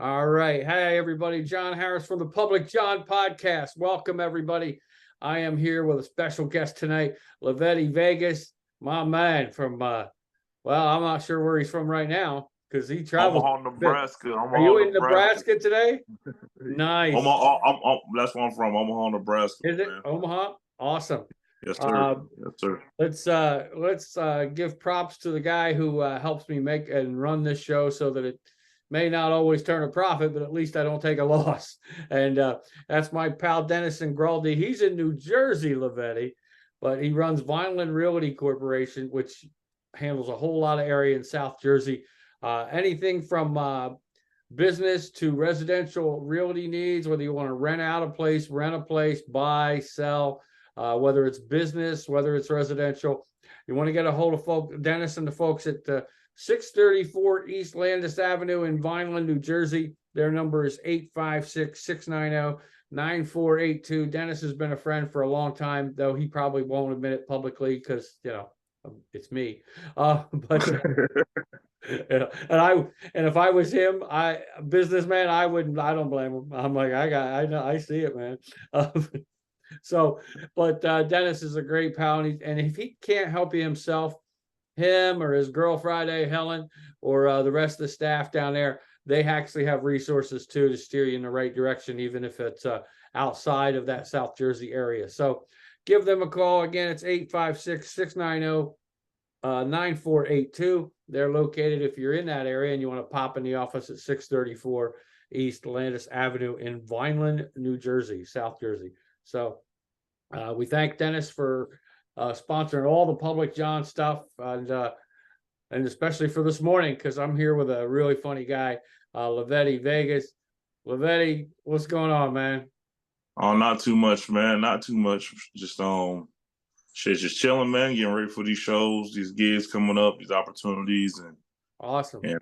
All right. Hey, everybody. John Harris from the Public John Podcast. Welcome, everybody. I am here with a special guest tonight, Lavetti Vegas, my man from, well, I'm not sure where he's from right now because he travels. Omaha, Nebraska. Are you in Nebraska today? Nice. That's where I'm from. Omaha, Nebraska. Is it man. Omaha? Awesome. Yes, sir. Yes, sir. Let's give props to the guy who helps me make and run this show so that it may not always turn a profit, but at least I don't take a loss. And that's my pal Dennison Graldi. He's in New Jersey, Lavetti, but he runs Vineland Realty Corporation, which handles a whole lot of area in South Jersey. Anything from business to residential realty needs, whether you want to rent out a place, rent a place, buy, sell, whether it's business, whether it's residential. You want to get a hold of Dennis and the folks at 634 East Landis Avenue in Vineland, New Jersey. Their number is 856-690-9482. Dennis has been a friend for a long time, though he probably won't admit it publicly because, it's me. But and if I was him, businessman, I don't blame him. I'm like, I see it, man. But Dennis is a great pal, and if he can't help you himself, him or his girl Friday, Helen, or the rest of the staff down there, they actually have resources too to steer you in the right direction, even if it's outside of that South Jersey area. So give them a call. Again, it's 856-690-9482. They're located, if you're in that area and you want to pop in the office, at 634 East Landis Avenue in Vineland, New Jersey, South Jersey. So we thank Dennis for sponsoring all the Public John stuff, and especially for this morning, because I'm here with a really funny guy, Lavetti Vegas. Lavetti, what's going on, man? Oh, not too much, man. Not too much. Just just chilling, man. Getting ready for these shows, these gigs coming up, these opportunities, and awesome. And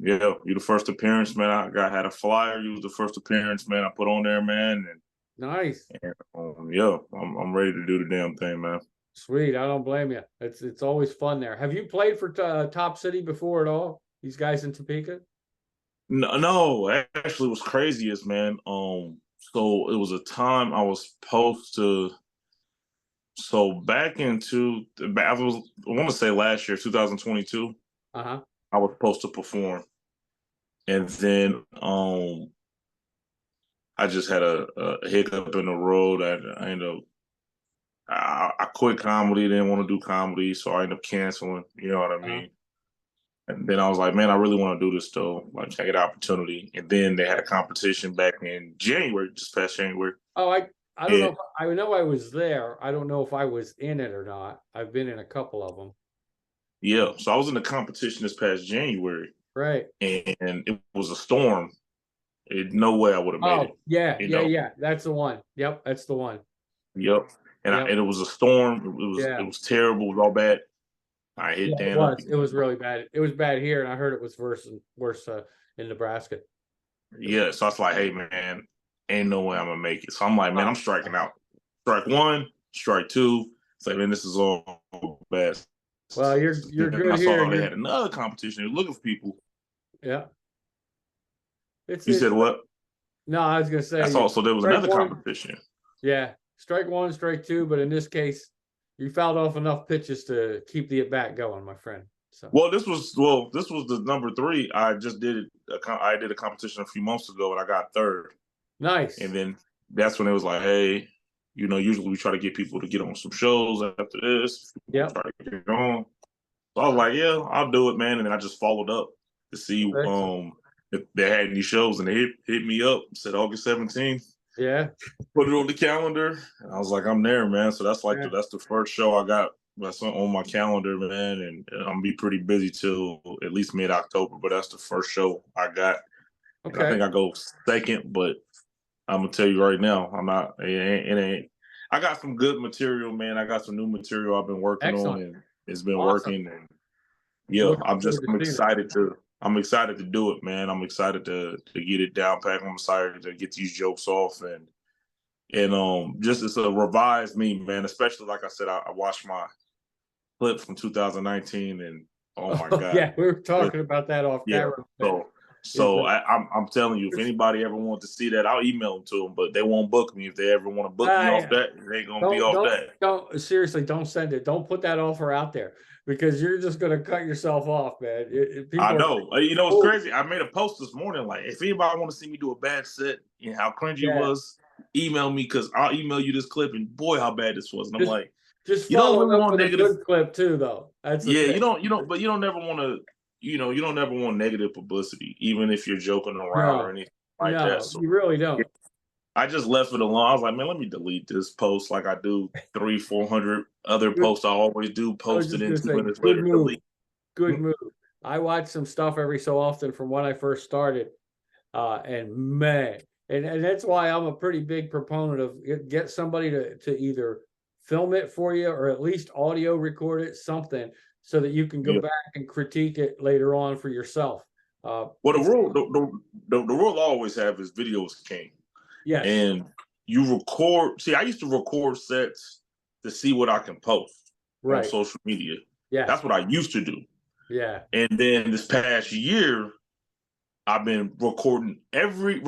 you're the first appearance, man. I had a flyer. You was the first appearance, man. I put on there, man. And nice. And I'm ready to do the damn thing, man. Sweet. I don't blame you. It's always fun there. Have you played for Top City before at all? These guys in Topeka? No, actually, it was craziest, man. So it was a time I was supposed to. So back I want to say last year, 2022. I was supposed to perform, and then I just had a hiccup in the road. I ended up. I quit comedy, didn't want to do comedy, so I ended up canceling, you know what I mean? And then I was like, man, I really want to do this though. Like, I get an opportunity. And then they had a competition back in January, just past January. Oh, I don't know. I know I was there. I don't know if I was in it or not. I've been in a couple of them. Yeah, so I was in the competition this past January. Right. And it was a storm. No way I would have made it. Yeah. That's the one. Yep, that's the one. Yep. And it was a storm. It was terrible. It was all bad. I hit Dan. It was really bad. It was bad here, and I heard it was worse in Nebraska. Yeah, so I was like, hey, man, ain't no way I'm going to make it. So I'm like, man, I'm striking out. Strike one, strike two. It's like, man, this is all bad. Well, you're good I here. saw they had another competition. They're looking for people. Yeah. You said what? No, I was going to say. So there was another competition. Yeah. Strike one, strike two, but in this case, you fouled off enough pitches to keep the at-bat going, my friend. So. Well, this was the number 3. I just did I did a competition a few months ago, and I got third. Nice. And then that's when it was like, hey, usually we try to get people to get on some shows after this. Yeah. Try to get on. So I was like, yeah, I'll do it, man. And then I just followed up to see if they had any shows, and they hit me up, said August 17th. Yeah. Put it on the calendar, and I was like, I'm there, man. So that's that's the first show I got that's on my calendar, man. And I'm gonna be pretty busy till at least mid-October, but that's the first show I got. Okay. And I think I go second, but I'm gonna tell you right now, I'm not. It ain't. I got some good material, man. I got some new material I've been working on, and it's been working. And yeah, I'm excited to. I'm excited to do it, man. I'm excited to get it down pat. I'm excited to get these jokes off, and just it's a revised me, man. Especially, like I said, I watched my clip from 2019, and oh my god, yeah, we were talking about that off camera. So So I'm telling you, if anybody ever wants to see that, I'll email them to them. But they won't book me. If they ever want to book me off that, they ain't gonna be off that. Don't seriously, don't send it. Don't put that offer out there because you're just gonna cut yourself off, man. I know. You know, it's crazy. I made a post this morning. Like, if anybody want to see me do a bad set and how cringy it was, email me because I'll email you this clip. And boy, how bad this was. And I'm like, just follow it up with a good clip too, though. That's yeah. You don't never want to. You don't never want negative publicity, even if you're joking around or anything like that. So you really don't. I just left it alone. I was like, man, let me delete this post like I do 300-400 other posts I always do. Post it in 2 minutes later. Delete. Good move. I watch some stuff every so often from when I first started, and man, and that's why I'm a pretty big proponent of get somebody to either film it for you or at least audio record it, something, so that you can go back and critique it later on for yourself. Well, the rule I always have is video is king. Yes. And you record. See, I used to record sets to see what I can post on social media. Yeah. That's what I used to do. Yeah. And then this past year, I've been record every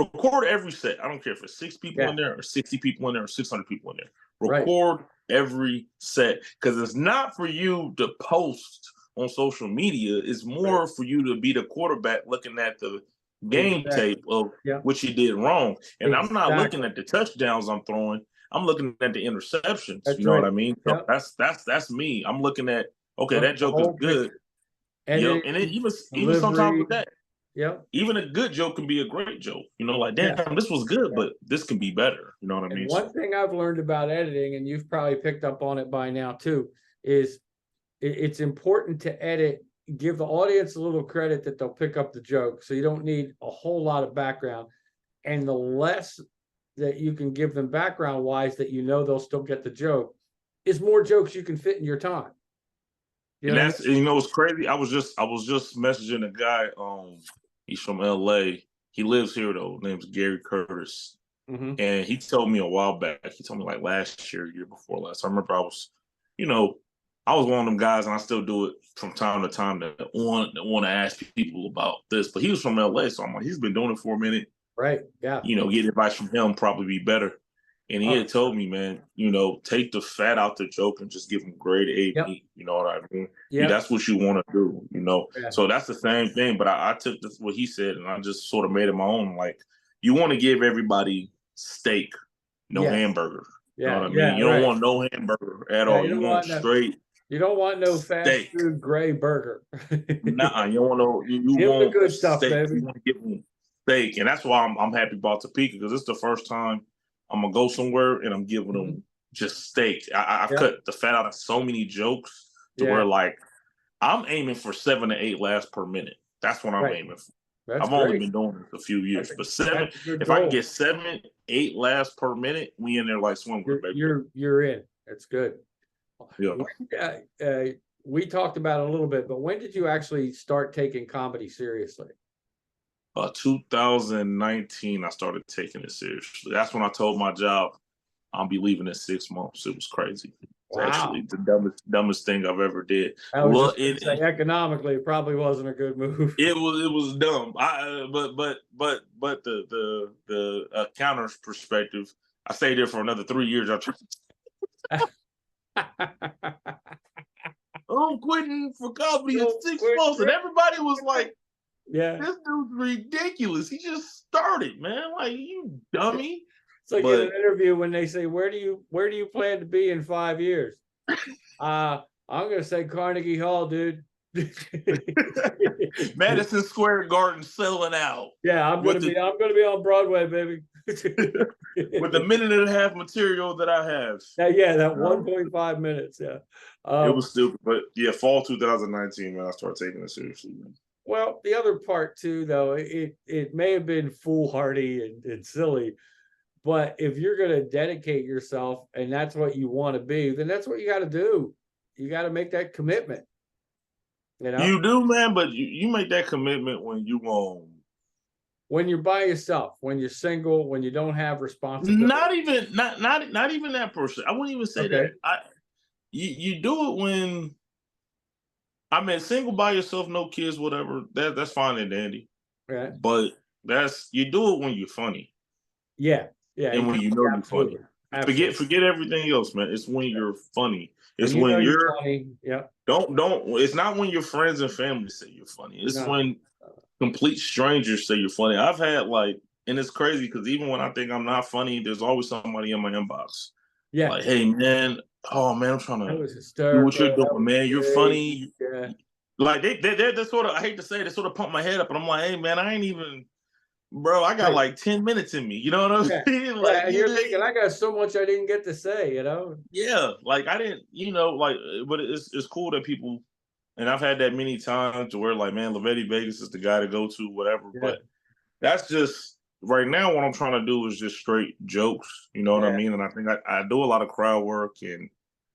set. I don't care if it's 6 people in there or 60 people in there or 600 people in there. Record every set because it's not for you to post on social media. It's more for you to be the quarterback looking at the game tape of what you did wrong. And I'm not looking at the touchdowns I'm throwing. I'm looking at the interceptions. You know what I mean? So that's me. I'm looking at, okay, that joke is good. And even sometimes with that, even a good joke can be a great joke. You know, like, damn, this was good, but this can be better. You know what I mean? One thing I've learned about editing, and you've probably picked up on it by now too, is it's important to edit, give the audience a little credit that they'll pick up the joke. So you don't need a whole lot of background. And the less that you can give them background wise that they'll still get the joke, is more jokes you can fit in your time. And that's, it's crazy. I was just messaging a guy. He's from LA. He lives here though. His name's Gary Curtis. And he told me a while back. He told me like last year before last. I remember I was one of them guys, and I still do it from time to time that want to ask people about this. But he was from LA, so I'm like, he's been doing it for a minute. Right. Yeah. Get advice from him probably be better. And he had told me, man, take the fat out the joke and just give him grade A, B. You know what I mean? Yeah, that's what you want to do, Yeah. So that's the same thing. But I took what he said and I just sort of made it my own. Like, you want to give everybody steak, no hamburger. You know what I mean? You don't want no hamburger at all. You want straight. You don't want no fast food gray burger. Nah, you don't want no. You want the good stuff, baby. You want to give them steak, and that's why I'm happy about Topeka, because it's the first time I'm gonna go somewhere and I'm giving them just steak. I've cut the fat out of so many jokes to where, like, I'm aiming for 7 to 8 laughs per minute. That's what I'm aiming for. I've only been doing this a few years, but if I can get 7, 8 laughs per minute, we in there like swimwear, baby. You're in. That's good. Yeah. We talked about it a little bit, but when did you actually start taking comedy seriously? 2019, I started taking it seriously. That's when I told my job I'll be leaving in 6 months. It was crazy. It's actually the dumbest thing I've ever did. Economically, it probably wasn't a good move. It was dumb. But the accounter's perspective, I stayed there for another 3 years. I'm quitting for comedy in 6 months, and everybody was like, "Yeah, this dude's ridiculous. He just started, man. Like, you dummy." It's like in an interview when they say, "Where do you plan to be in 5 years?" I'm gonna say Carnegie Hall, dude. Madison Square Garden selling out. Yeah, I'm gonna be on Broadway, baby. With the 1.5 minute material that I have. That 1.5 minutes. Yeah. It was stupid, but fall 2019, man, I started taking it seriously, man. Well, the other part too, though, it may have been foolhardy and silly, but if you're going to dedicate yourself and that's what you want to be, then that's what you got to do. You got to make that commitment. You do, man, but you make that commitment when when you're by yourself, when you're single, when you don't have responsibility. Not even that person. I wouldn't even say that. You do it when, single by yourself, no kids, whatever. That's fine and dandy. Right. but you do it when you're funny. Yeah. Yeah. And when you know you're funny. Absolutely. Absolutely. Forget everything else, man. It's when you're funny. It's When you know when you're you're funny. Yeah. don't it's not when your friends and family say you're funny. It's No. when complete strangers say you're funny. I've had like, and it's crazy because even when I think I'm not funny, there's always somebody in my inbox. Yeah. Like, hey man, oh man, I'm trying That to was do what you're hysterical. That doing, was man. You're great. funny. Yeah. Like they sort of, I hate to say it, they sort of pump my head up, and I'm like, hey man, I ain't even, bro. I got Right. like 10 minutes in me. You know what I'm Yeah. saying? Yeah. Like, And you're thinking, I got so much I didn't get to say, you know? yeah, like I didn't, like, but it's cool that people, and I've had that many times to where like, man, Lavetti Vegas is the guy to go to, whatever. Yeah. But that's just right now. What I'm trying to do is just straight jokes. You know what I Yeah. mean? And I think I do a lot of crowd work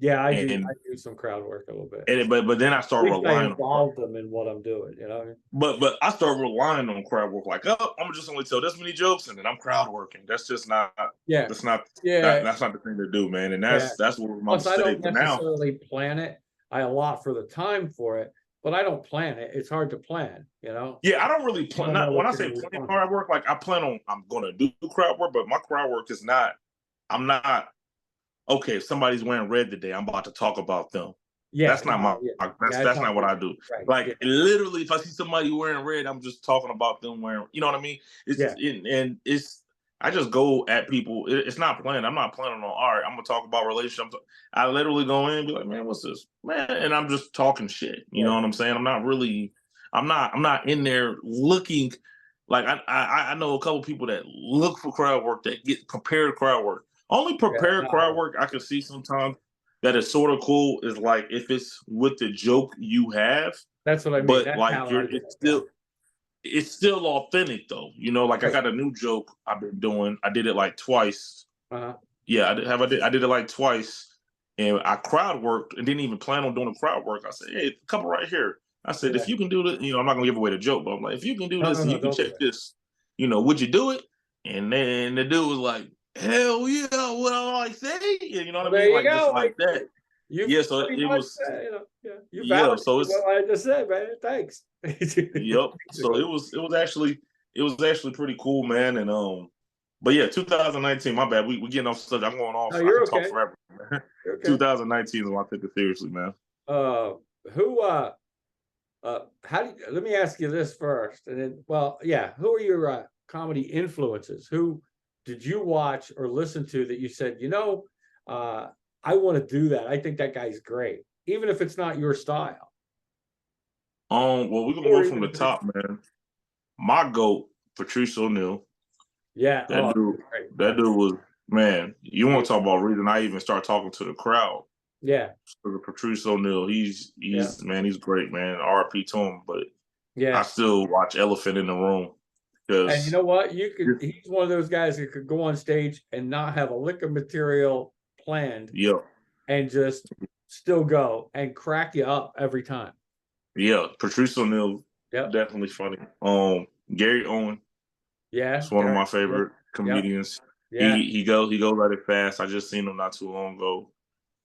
Yeah. I do. and I do some crowd work a little bit. but then I At start least I relying on involve them in what I'm doing, you know? but I start relying on crowd work. Like, oh, I'm just only tell this many jokes, and then I'm crowd working. That's just not. Yeah. That's not. Yeah. That's not the thing to do, man. And Yeah. that's what my Plus, I don't mistake. But now, necessarily plan it. I allot for the time for it, but I don't plan it. It's hard to plan, you know? yeah, I don't really You plan. don't know Not when I what you're say gonna plan respond to. crowd work, like I plan on I'm gonna do crowd work, but my crowd work is not. I'm not okay. If somebody's wearing red today, I'm about to talk about them. Yeah. That's not my. Yeah. That's That's not not what you. I do. Right. Yeah. Like literally, if I see somebody wearing red, I'm just talking about them wearing. You know what I mean? Yeah. And it's. I just go at people. It's not planned. I'm not planning on. All right, I'm gonna talk about relationships. I literally go in and be like, man, what's this, man? And I'm just talking shit. You know Right. what I'm saying? I'm not really. I'm not in there looking. Like I know a couple people that look for crowd work that get prepared crowd work. Only Yeah. prepared crowd No, work I can see sometimes that is sort of cool is like if it's with the joke you have, that's what I mean. but That's like how I do it. Yeah. it's still authentic though. Like I Right. got a new joke I've been doing. I did it like twice. Uh-huh. Yeah, I did it like twice, and I crowd worked and didn't even plan on doing the crowd work. I said, hey, a couple right here. I said, Yeah. if you can do this, I'm not gonna give away the joke, but I'm like, if you can do No, this no, and no. you can Don't do check it. this, would you do it? And then the dude was like, hell yeah, what I say? You know what Well, I there mean? you Like just go. like that. You've Yeah, so pretty it much, was yeah, you yeah, validated so it's what I just said, man. Thanks. yep. So Basically. it was actually pretty cool, man. And but yeah, 2019, my bad. We getting off subject. I'm going off. No, I you're can talk okay. forever. You're okay. 2019 is when I take it seriously, man. Uh, who, how do you, let me ask you this first, and then, well, yeah, who are your comedy influences? Who did you watch or listen to that you said, I want to do that. I think that guy's great, even if it's not your style. Well, we're gonna Or go from even the if it's, top, man. My goat, Patrice O'Neal. yeah, That oh, dude, great. that Yeah, dude was man. You want he- to talk about reason I even start talking to the crowd? yeah, So Patrice O'Neal, he's yeah, man, he's great, man. RP to him, but I yeah. still watch Elephant in the Room And you because know what? He's one of those guys that could go on stage and not have a lick of material planned yeah, and just still go and crack you up every time. yeah, Patrice O'Neal Yep. definitely funny. Gary Owen Yeah. is one of my Yep. favorite Yep. comedians. Yeah. He goes at it fast. I just seen him not too long ago.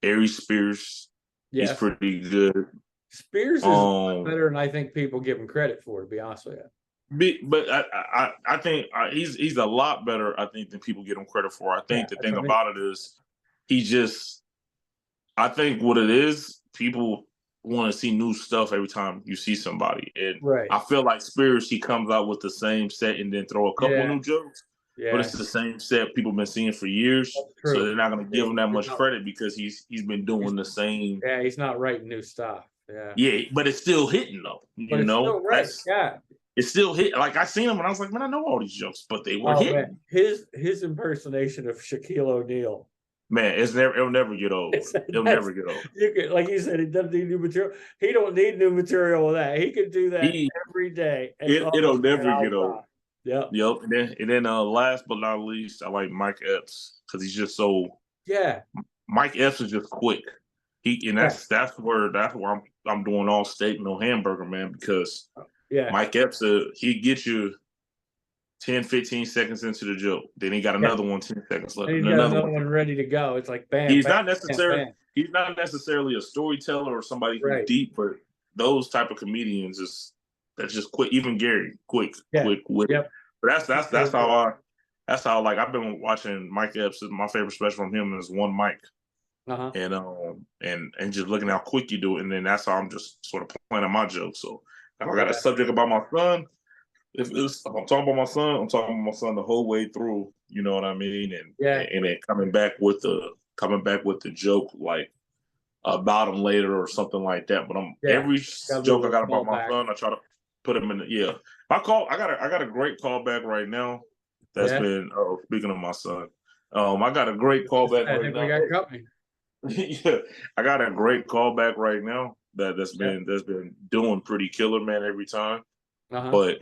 Ari Spears, he's Yes. pretty good. Spears is a lot Um, better than I think people give him credit for, to be honest with you. but I think he's a lot better. I think than people get him credit for. I Yeah, think the that's thing what I mean. about it is he just. I think what it is, people want to see new stuff every time you see somebody, and Right. I feel like Spears he comes out with the same set and then throw a couple Yeah. new jokes. But Yeah. it's the same set people been seeing for years, That's so true. they're not going to give True. him that much credit because he's been He's, doing the same. yeah, he's not writing new stuff. Yeah. Yeah, but it's still hitting though. But it's still right. That's Yeah. it's still hit. Like I seen him and I was like, man, I know all these jokes, but they were Oh man, hitting. his impersonation of Shaquille O'Neal. Man, it'll never get old. It'll never get old. You could, like you said, he doesn't need new material. He don't need new material with that. He could do that He every day. And it'll never get old. outside. Yep. Yep. And then last but not least, I like Mike Epps because he's just so Yeah. Mike Epps is just quick. That's where I'm doing all steak, no hamburger, man, because Yeah. Mike Epps he gets you 10, 15 seconds into the joke. Then he got another one 10 seconds left. And he's And got another one ready to go. It's like bam, he's bam, not bam, necessarily bam. he's not necessarily a storyteller or somebody who's Right. deep, but those type of comedians that's just quick. Even Gary, quick wit. Yep. But that's how like I've been watching Mike Epps. My favorite special from him is One Mike. And just looking how quick you do it, and then that's how I'm just sort of planning my jokes. So if I got a subject about my son, if I'm talking about my son, I'm talking about my son the whole way through. You know what I mean? And then coming back with the joke like about him later or something like that. But every joke I got about my son, I try to put him in the I got a great callback right now. That's been speaking of my son. I got a great callback right now. We got company. Yeah, I got a great callback right now that's been doing pretty killer, man, every time. But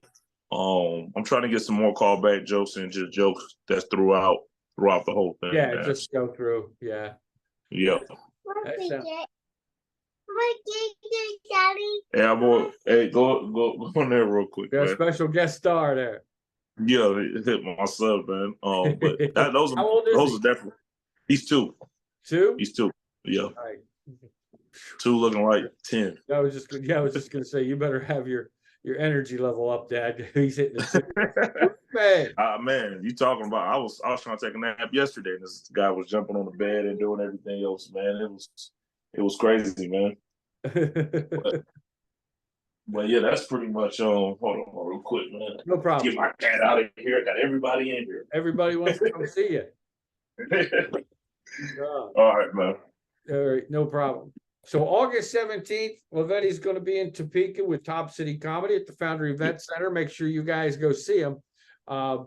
I'm trying to get some more callback jokes and just jokes that's throughout the whole thing. Yeah, man. Just go through. Yeah. Yep. Yeah, boy. Hey, go on there real quick. Got a special guest star there. Yeah, hit my sub, man. But those are definitely. He's 2. 2? He's 2. Yeah. Right. 2 looking like 10. I was just gonna say you better have your energy level up, Dad. He's hitting the man, you talking about? I was trying to take a nap yesterday, and this guy was jumping on the bed and doing everything else. Man, it was crazy, man. But yeah, that's pretty much. Hold on, real quick, man. No problem. Get my cat out of here. I got everybody in here. Everybody wants to come see you. All right, man. All right, no problem. So August 17th, Lavetti's going to be in Topeka with Top City Comedy at the Foundry Event Center. Make sure you guys go see him. I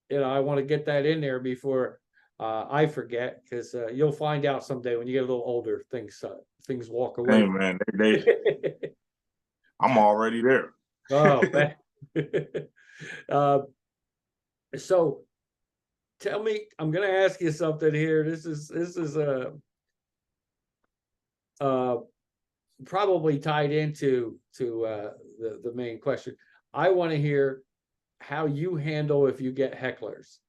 want to get that in there before I forget, because you'll find out someday when you get a little older, things walk away. Hey, man, I'm already there. Oh, man. So tell me, I'm going to ask you something here. This is probably tied into the main question. I want to hear how you handle if you get hecklers.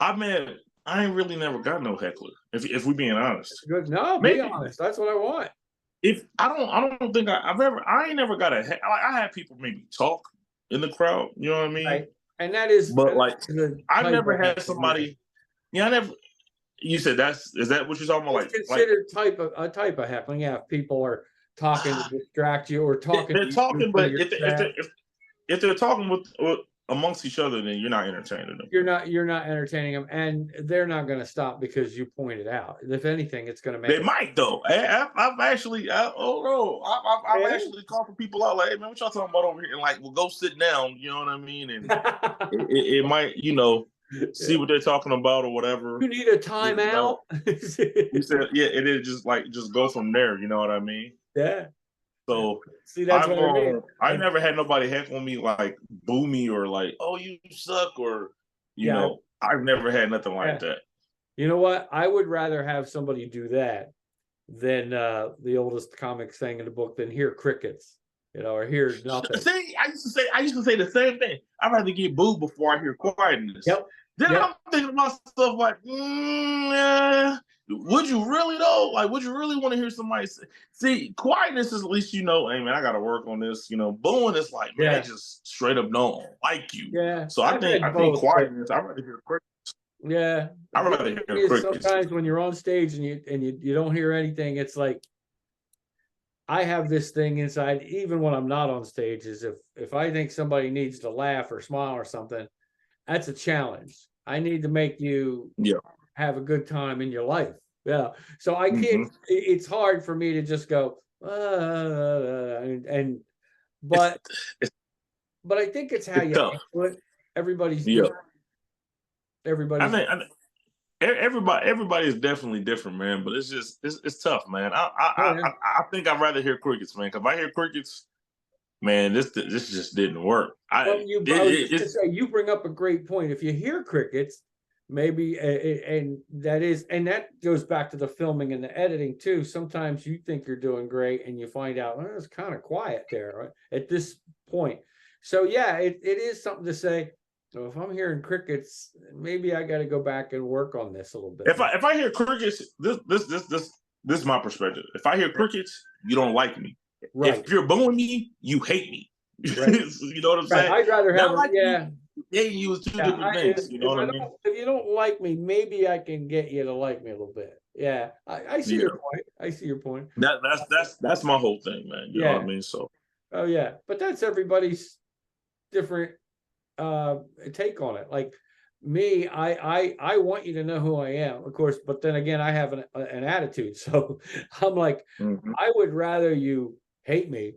I ain't really never got no heckler. If we being honest. Good. No, be honest. That's what I want. If I don't think I ain't never got I had people maybe talk in the crowd. You know what I mean? Right. And that is, but like I never had somebody. Yeah, I never. You said is that what you're talking about? It's considered a type of heckling. Yeah, if people are talking to distract you or talking. They're talking, but if they're talking with amongst each other, then you're not entertaining them. You're not entertaining them, and they're not going to stop because you pointed out. If anything, it's going to make. They might though. I've actually called for people out like, hey man, what y'all talking about over here? And like, well, go sit down. You know what I mean? And it might, see what they're talking about or whatever. You need a timeout. You said, it is just go from there. You know what I mean? Yeah. So see, that's what I mean. I never had nobody heckle me like boo me or like, oh, you suck, or you know, I've never had nothing like that. You know what? I would rather have somebody do that than the oldest comic saying in the book than hear crickets, or hear nothing. See, I used to say the same thing. I'd rather get booed before I hear quietness. Yep. Then I'm thinking to myself like, would you really though? Like, would you really want to hear somebody say? See, quietness is at least hey man, I got to work on this. Booing is like, man, I just straight up don't like you. Yeah. So I think quietness. I'd rather hear crickets. Yeah. I'd rather hear crickets. Sometimes when you're on stage and you don't hear anything, it's like I have this thing inside, even when I'm not on stage, is if I think somebody needs to laugh or smile or something, that's a challenge. I need to make you have a good time in your life. Yeah. So I can't, it's hard for me to just go, but I think it's how you handle it. Everybody's different. Everybody is definitely different, man. But it's just it's tough, man. I think I'd rather hear crickets, man. Because if I hear crickets, man, this just didn't work. You bring up a great point. If you hear crickets, maybe and that goes back to the filming and the editing too. Sometimes you think you're doing great and you find out it's kind of quiet there, right, at this point. So yeah, it is something to say. So if I'm hearing crickets, maybe I got to go back and work on this a little bit. If I hear crickets, this is my perspective. If I hear crickets, you don't like me. Right. If you're booing me, you hate me. Right. You know what I'm Right. saying? I'd rather have Not like yeah. hating you is two Yeah, different things. You know if what I I mean? don't, if you don't like me, maybe I can get you to like me a little bit. Yeah, I see your Yeah. point. I see your point. That's my whole thing, man. You know what I Yeah. mean? So Oh yeah, but that's everybody's different take on it. Like me, I want you to know who I am, of course, but then again, I have an attitude, so I'm like, mhm. I would rather you hate me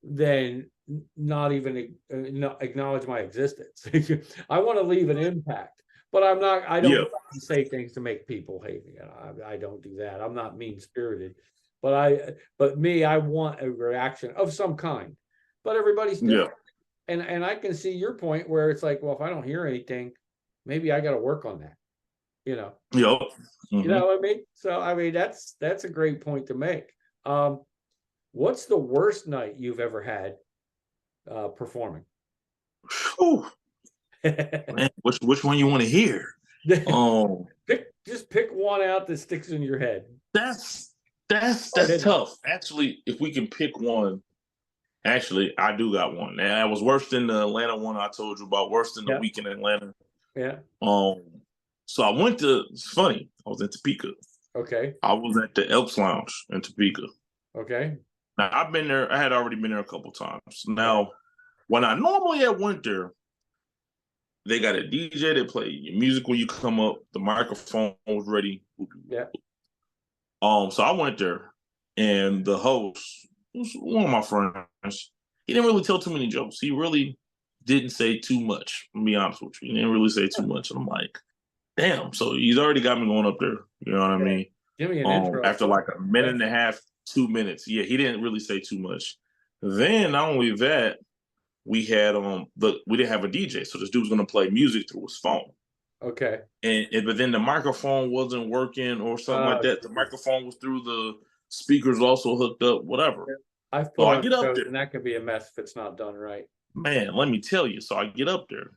than not even acknowledge my existence. I want to leave an impact, but I Yeah, don't say things to make people hate me. I don't do that. I'm not mean spirited, but me, I want a reaction of some kind. But everybody's yeah, different, and I can see your point where it's like, well, if I don't hear anything, maybe I got to work on that. You know, yep. you Hmm. know what I mean. So I mean, that's a great point to make. What's the worst night you've ever had performing? Man, which one you want to hear? Um, Just pick one out that sticks in your head. that's Hard that's hitting. tough. Actually, if we can pick one, actually, I do got one. And I was worse than the Atlanta one I told you about, worse than the Yeah, week in Atlanta. yeah. Um, so I went to. It's funny. I was in Topeka. Okay, I was at the Elks Lounge in Topeka. okay. Now I've been there. I had already been there a couple times. Yeah, Now, when I normally at winter, they got a DJ that play your music when you come up. The microphone was ready. yeah. So I went there, and the host was one of my friends. He didn't really tell too many jokes. He really didn't say too much. To be honest with you, he didn't really say too much. And I'm like, damn. So he's already got me going up there. You know what I Yeah. mean? Give me an intro. After like a minute Yeah. and a half, 2 minutes. Yeah, he didn't really say too much. Then not only that, we had we didn't have a DJ, so this dude was gonna play music through his phone. Okay. But then the microphone wasn't working or something like that. The Geez. microphone was through the speakers also hooked up, whatever. Yeah. I've So put I on get up shows, there, and that can be a mess if it's not done right. man. Let me tell you. So I get up there.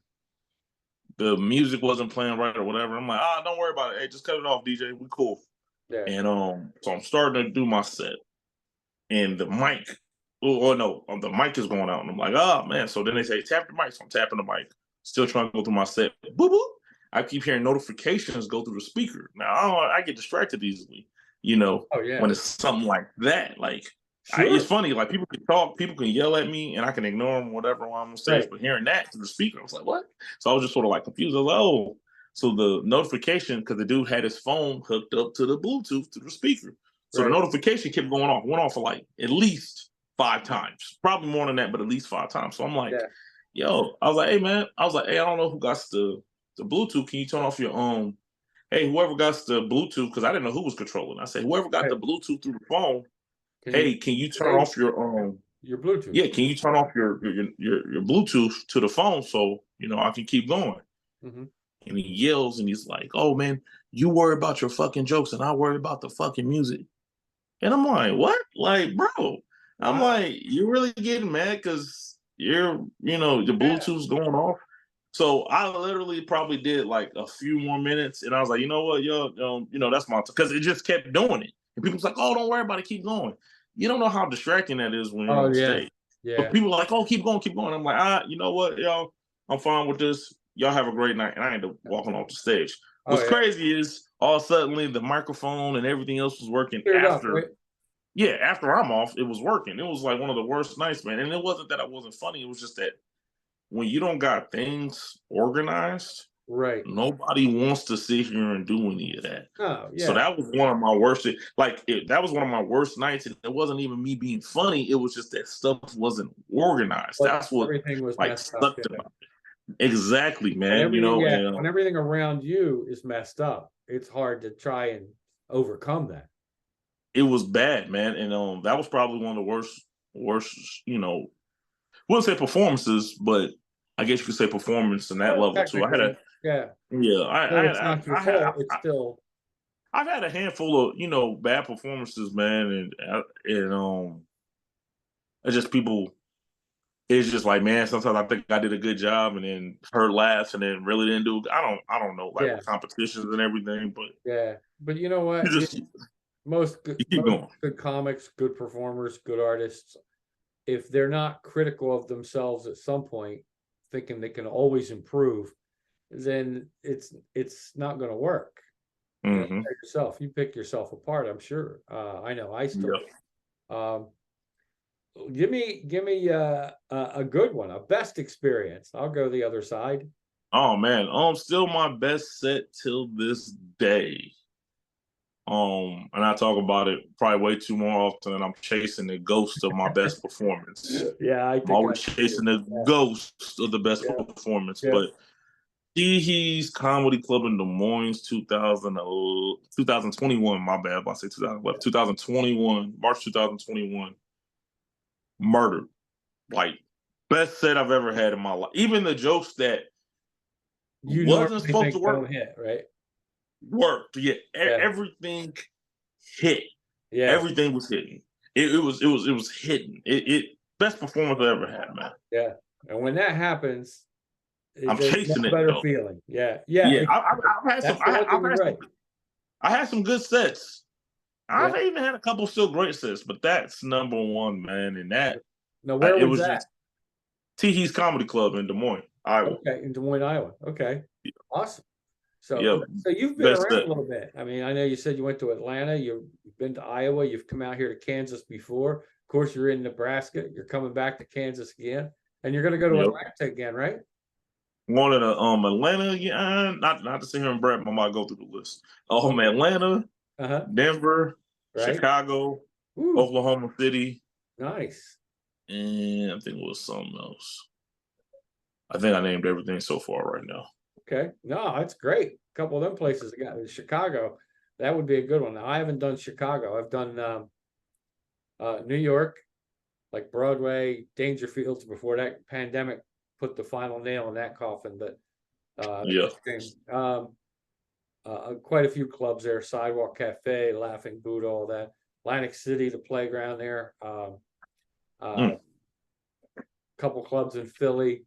The music wasn't playing right or whatever. I'm like, don't worry about it. Hey, just cut it off, DJ. We cool. Yeah. And so I'm starting to do my set, and the mic, oh no, the mic is going out, and I'm like, oh man. So then they say tap the mic, so I'm tapping the mic, still trying to go through my set. Boop boop. I keep hearing notifications go through the speaker. Now I get distracted easily, Oh yeah. when it's something like that. Like it's Sure. funny, like people can talk, people can yell at me, and I can ignore them, whatever, while I'm on stage. Right. But hearing that through the speaker, I was like, what? So I was just sort of like confused. I was like, oh. So the notification, because the dude had his phone hooked up to the Bluetooth to the speaker. So the Right. notification kept going off, went off for like at least 5 times, probably more than that, but at least 5 times. So I'm like, Yeah. yo, I was like, hey man, I don't know who got the Bluetooth. Can you turn off your hey, whoever got the Bluetooth, because I didn't know who was controlling. I said, whoever got Right. the Bluetooth through the phone, Can you hey, can you turn disable off your your Bluetooth? yeah, can you turn off your Bluetooth to the phone so I can keep going? Mm-hmm. And he yells and he's like, oh man, you worry about your fucking jokes and I worry about the fucking music. And I'm like, what? Like, bro, I'm Wow. like, you're really getting mad because the Yeah. Bluetooth's going off. So I literally probably did like a few more minutes, and I was like, you know what, yo, that's my because it just kept doing it, and people's like, oh, don't worry about it, keep going. You don't know how distracting that is when you're Oh on yeah. stage. But Yeah. people are like, oh, keep going, keep going. I'm like, you know what, y'all, I'm fine with this. Y'all have a great night, and I ended up walking off the stage. Oh What's yeah. crazy is all suddenly the microphone and everything else was working Cleared up, after. right? Yeah, after I'm off, it was working. It was like one of the worst nights, man. And it wasn't that I wasn't funny. It was just that when you don't got things organized, Right. nobody wants to sit here and do any of that. Oh So yeah. that was one of my worst. That was one of my worst nights, and it wasn't even me being funny. It was just that stuff wasn't organized. But That's what everything was like messed up. sucked Yeah. about it. Exactly, man. When everything around you is messed up, it's hard to try and overcome that. it was bad, man. And that was probably one of the worst. Wouldn't say performances, but I guess you could say performance in that Well, level too. I had technically, a yeah. yeah, Though it's not your I had fault, it's still I've had a handful of bad performances, man, and it's just people. It's just like, man, sometimes I think I did a good job, and then heard laughs, and then really didn't do. I don't know, like yeah, with competitions and everything, but yeah. But you know what? you just most You keep going. good comics, good performers, good artists, if they're not critical of themselves at some point, thinking they can always improve, then it's not going to work. Mm-hmm. Yourself, you pick yourself apart. I'm sure. I know I still. Yep. Give me a good one, a best experience. I'll go the other side. Oh man, still my best set till this day. And I talk about it probably way too more often, and I'm chasing the ghost of my best performance. Yeah, I I'm think always chasing the ghost of the best performance. Yeah. But He's Comedy Club in Des Moines, 2021. My bad, I say 2021, March 2021. Murdered. Like, best set I've ever had in my life. Even the jokes that you wasn't supposed to work don't hit, right? Worked. Yeah, everything hit. Yeah, everything was hitting. It was hitting. It best performance I ever had, man. Yeah, and when that happens, I'm chasing it. Better though. feeling. Yeah. I've had some. I had some good sets. I've even had a couple still great sets, but that's number one, man. And that. No, where was that? Just He's Comedy Club in Des Moines, Iowa. Okay, in Des Moines, Iowa. Okay, awesome. So you've been best around set. a little bit. I mean, I know you said you went to Atlanta. You've been to Iowa. You've come out here to Kansas before. Of course, you're in Nebraska. You're coming back to Kansas again, and you're going to go to Atlanta again, right? One of the Atlanta, not to sit here and brag, I might go through the list. Atlanta, Denver, Chicago, Oklahoma City. Nice. And I think it was something else. I think I named everything so far right now. Okay. No, that's great. A couple of them places I got in Chicago. That would be a good one. Now, I haven't done Chicago. I've done New York, like Broadway, Dangerfields before that pandemic put the final nail in that coffin. But quite a few clubs there: Sidewalk Cafe, Laughing Buddha, all that. Atlantic City, the playground there. Couple clubs in Philly,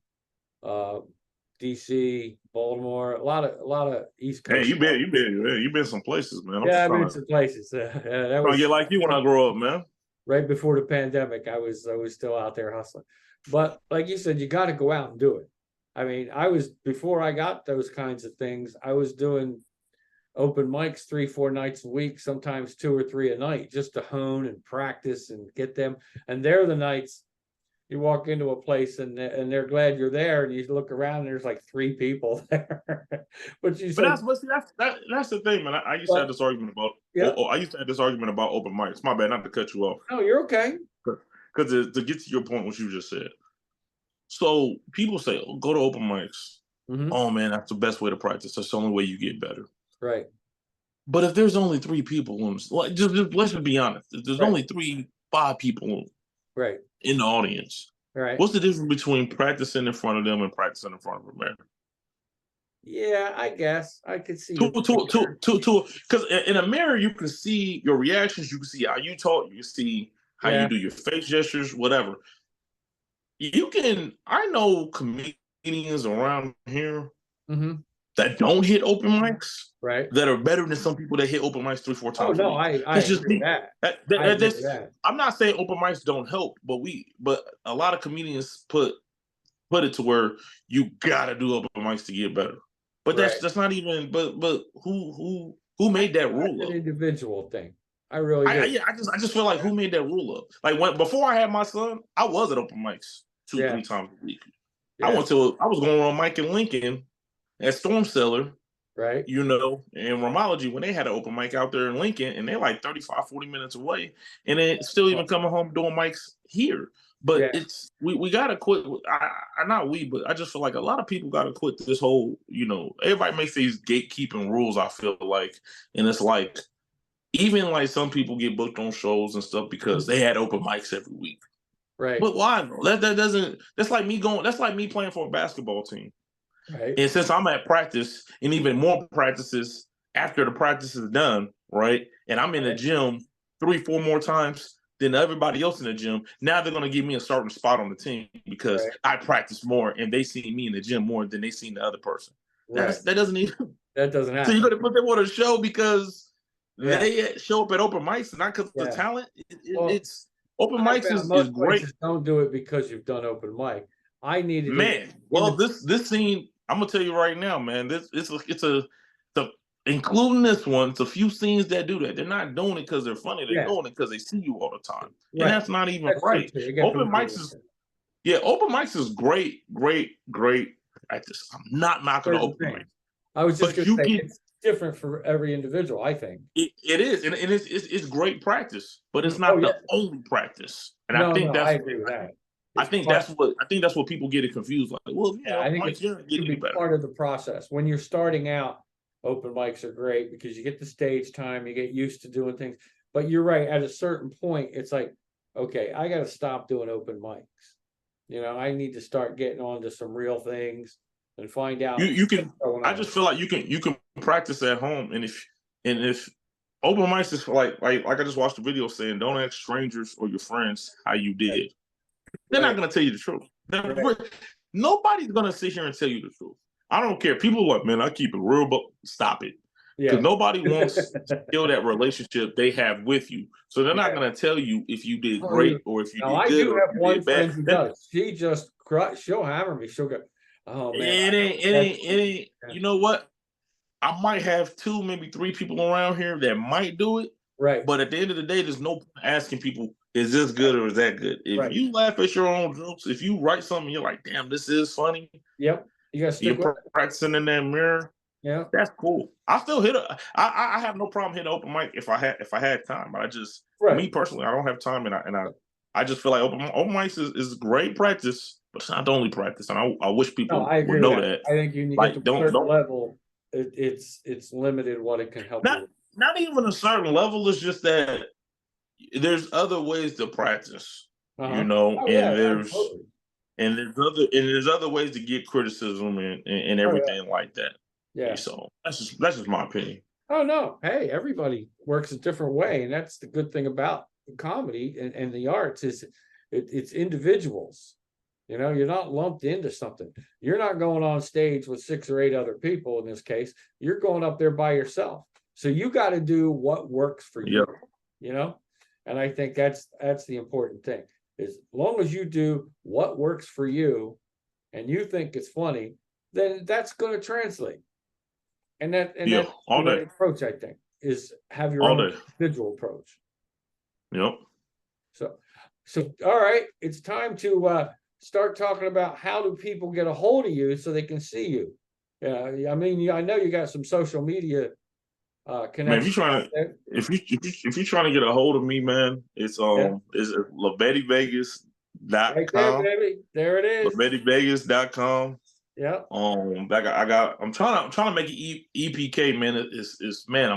DC, Baltimore, a lot of East Coast. Hey, you've been some places, man. I've been some places. That was get like you when I grow up, man. Right before the pandemic, I was still out there hustling. But like you said, you got to go out and do it. I mean, before I got those kinds of things, I was doing open mics 3-4 nights a week, sometimes 2 or 3 a night, just to hone and practice and get them. And they're the nights you walk into a place and they're glad you're there, and you look around and there's like 3 people there. But that's the thing, man. I used to have this argument about. I used to have this argument about open mics. My bad, not to cut you off. No, you're okay. Because to get to your point, what you just said. So people say, go to open mics. Mm-hmm. Oh man, that's the best way to practice. That's the only way you get better. Right. But if there's only 3 people, just let's be honest. If there's only 5 people, in the audience, what's the difference between practicing in front of them and practicing in front of a mirror? Yeah, I guess I could see. Because in a mirror, you can see your reactions. You can see how you talk. You can see how you do your face gestures, whatever. I know comedians around here that don't hit open mics, that are better than some people that hit open mics 3-4 times. Oh no, I agree with that. I'm not saying open mics don't help, but a lot of comedians put it to where you gotta do open mics to get better. But that's not even. But who made that rule up? An individual thing. I really do. I just feel like who made that rule up? Like before I had my son, I was at open mics 2-3 times a week. Yeah. I was going on Mike and Lincoln at Storm Cellar, and Romology when they had an open mic out there in Lincoln, and they're like 35-40 minutes away, and then still even coming home doing mics here. But it's we gotta quit. But I just feel like a lot of people gotta quit this whole. Everybody makes these gatekeeping rules. I feel like, and it's like even like some people get booked on shows and stuff because they had open mics every week. Right. But why? That doesn't. That's like me going. That's like me playing for a basketball team. Right. And since I'm at practice and even more practices after the practice is done, right? And I'm in the gym 3-4 more times than everybody else in the gym. Now they're going to give me a certain spot on the team because I practice more and they see me in the gym more than they see the other person. That doesn't even. That doesn't happen. So you're going to put them on a show because Yeah. they show up at open mics, not because of the Yeah. talent. Well, It's open I mics found is most great, places don't do it because you've done open mic. I needed it man. in Well, the this scene, I'm gonna tell you right now, man. This it's a the including this one. It's a few scenes that do that. They're not doing it because they're funny. They're yeah, doing it because they see you all the time, and right. that's not even That's true right. too. They get Open familiar mics with is it. Yeah, open mics is great, great, great practice. I'm not knocking the Certain open mic, things. I was just but gonna you say get it's different for every individual, I think. it is, and it's great practice, but it's Oh not yeah. the only practice. And I No, think no, I that's agree with that. I It's think part. that's what people get it confused. Like, well, yeah, Yeah, I open think mics, it's you're not getting should any be better. part of the process. When you're starting out, open mics are great because you get the stage time, you get used to doing things. But you're right, at a certain point, it's like, okay, I gotta stop doing open mics. I need to start getting on to some real things and find out You what's can. going I on. just feel like you can practice at home, and if open mics is like I just watched a video saying, don't ask strangers or your friends how you did. They're not Right, going to tell you the truth. right, Nobody's going to sit here and tell you the truth. I don't care. People are like, man, I keep it real, but stop it. Because yeah. nobody wants to kill that relationship they have with you. So they're not Yeah. going to tell you if you did Oh, yeah. great or if you Now did I good do or if have you one did bad. friend who does. She just she'll hammer me. She'll go, "Oh man, It ain't. You know what? I might have two, maybe three people around here that might do it. right, But at the end of the day, there's no asking people, is this good or is that good? If right. you laugh at your own jokes, if you write something, you're like, damn, this is funny. Yep, you gotta stick with You're it. practicing in that mirror. Yeah. That's cool. I still I have no problem hitting open mic if I had time. But I just Right. me personally, I don't have time, and I just feel like open mics is great practice, but it's not the only practice. And I wish No, people I would agree with know that. that. I think when you get to Like, a certain don't level, it's limited what it can help you not with. not even a certain level. It's just that there's other ways to practice, Uh-huh. Oh and yeah, absolutely. there's other ways to get criticism and Oh yeah, everything like that. yeah. So that's just my opinion. Oh no, hey, everybody works a different way, and that's the good thing about comedy and the arts is it's individuals. You're not lumped into something. You're not going on stage with 6 or 8 other people in this case. You're going up there by yourself. So you got to do what works for Yeah, you, you know? And I think that's the important thing. Is as long as you do what works for you and you think it's funny, then that's going to translate. And yeah, that's the all day, right approach, I think, is have your all own day. individual approach. Yep. So, all right, it's time to start talking about how do people get a hold of you so they can see you. Yeah, I mean, I know you got some social media Man, if you connections trying out to there. if you trying to get a hold of me, man, it's Yeah, is Lavetti Vegas dot right there, com. baby. There it is. LavettiVegas.com. Yeah. I'm trying to make it EPK, man. It's man,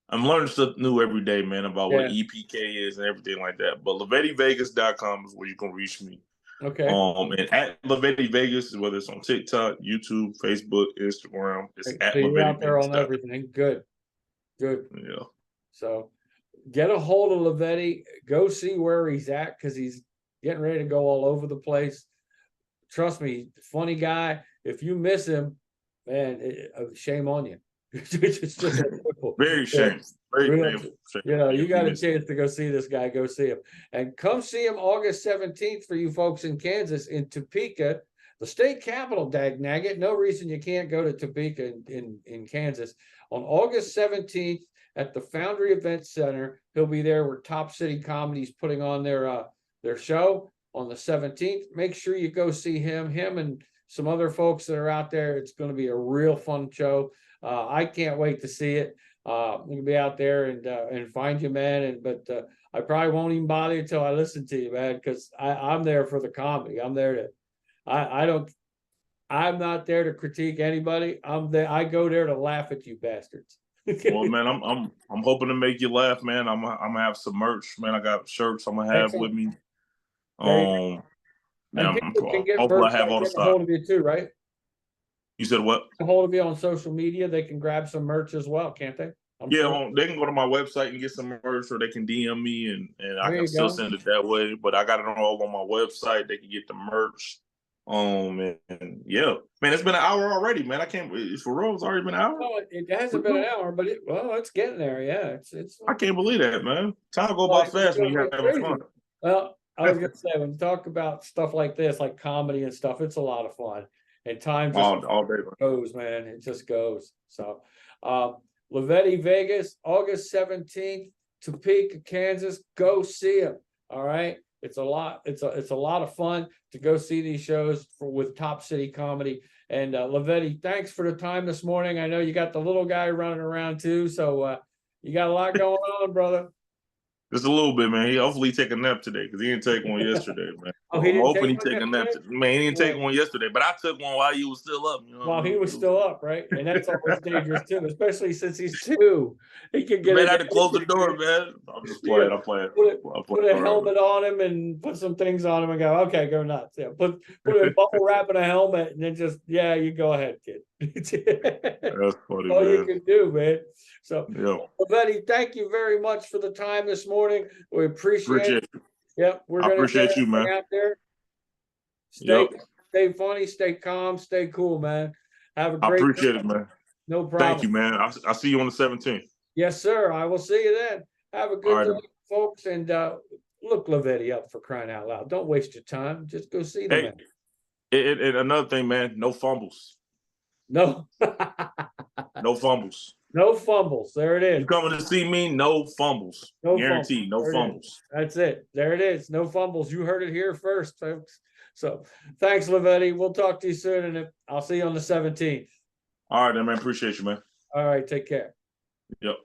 I'm learning stuff new every day, man, about what Yeah. EPK is and everything like that. But LavettiVegas.com is where you can reach me. Okay. And at Lavetti Vegas, whether it's on TikTok, YouTube, Facebook, Instagram, it's Right. So at you're out there on LavettiVegas.com. everything. Good. Good. Yeah. So get a hold of Lavetti. Go see where he's at because he's getting ready to go all over the place. Trust me, funny guy. If you miss him, man, shame on you. It's just that simple. Very Yeah, shameful. Very real. shameful. You You got a missed it. chance to go see this guy. Go see him, and come see him August 17th for you folks in Kansas in Topeka, the state capital. Dag naggit. No reason you can't go to Topeka in Kansas on August 17th at the Foundry Event Center. He'll be there where Top City Comedy's putting on their show on the 17th. Make sure you go see him and some other folks that are out there. It's going to be a real fun show. I can't wait to see it. We'll be out there and find you, man. But I probably won't even bother you until I listen to you, man, because I'm there for the comedy. I'm there to. I don't. I'm not there to critique anybody. I'm there. I go there to laugh at you bastards. Well, man, I'm hoping to make you laugh, man. I'm gonna have some merch, man. I got shirts I'm gonna have with Excellent. me. Very good. And Man, people can get hopefully merch I by have all the getting a stock. hold of you too, right? You said what? A hold of you on social media. They can grab some merch as well, can't they? I'm Yeah, sure. they can go to my website and get some merch, or they can DM me and I There can you still go. send it that way. But I got it all on my website. They can get the merch. And yeah, man, it's been an hour already, man. I can't believe for real. It's already been an hour. Well, it hasn't been an hour, but it's getting there. Yeah, it's. I can't believe that, man. Time go by Like, it's fast when gonna you're get having crazy. fun. Well, I was gonna say, when you talk about stuff like this, like comedy and stuff, it's a lot of fun. And time just All day, man. goes, man. It just goes. So, Lavetti Vegas, August 17th, Topeka, Kansas. Go see him. All right. It's a lot. It's a lot of fun to go see these shows with Top City Comedy. And Lavetti, thanks for the time this morning. I know you got the little guy running around too, so you got a lot going on, brother. Just a little bit, man. He hopefully take a nap today because he didn't take one yesterday, man. Oh, he I'm didn't hoping take he one take a nap. yesterday? Man, he didn't take Yeah. one yesterday, but I took one while he was still up. You know what I While he mean? was still up, right? And that's always dangerous too, especially since he's two. He could get Man, it. I had to close the door, man. I'm just Yeah. playing. I'm playing. Put a helmet on him and put some things on him and go, okay, go nuts. Yeah, put a bubble wrap in a helmet and then just, yeah, you go ahead, kid. That's funny, All you man. can do, man. So, Yeah. Betty, thank you very much for the time this morning. We appreciate it. Appreciate you. Yep, we're I gonna appreciate get you, man. out there. Yep. Stay funny, stay calm, stay cool, man. Have a I great appreciate day. it, man. No problem. Thank you, man. I'll see you on the 17th. Yes, sir. I will see you then. Have a All good right. day, folks. And look Lavetti up, for crying out loud. Don't waste your time. Just go see the Hey, man. and another thing, man, no fumbles. No. No fumbles. No fumbles. There it You is. coming to see me? No fumbles. No Guaranteed. fumbles. No There it fumbles. is. That's it. There it is. No fumbles. You heard it here first, folks. So thanks, Lavetti. We'll talk to you soon, and I'll see you on the 17th. All right, then, man. Appreciate you, man. All right. Take care. Yep.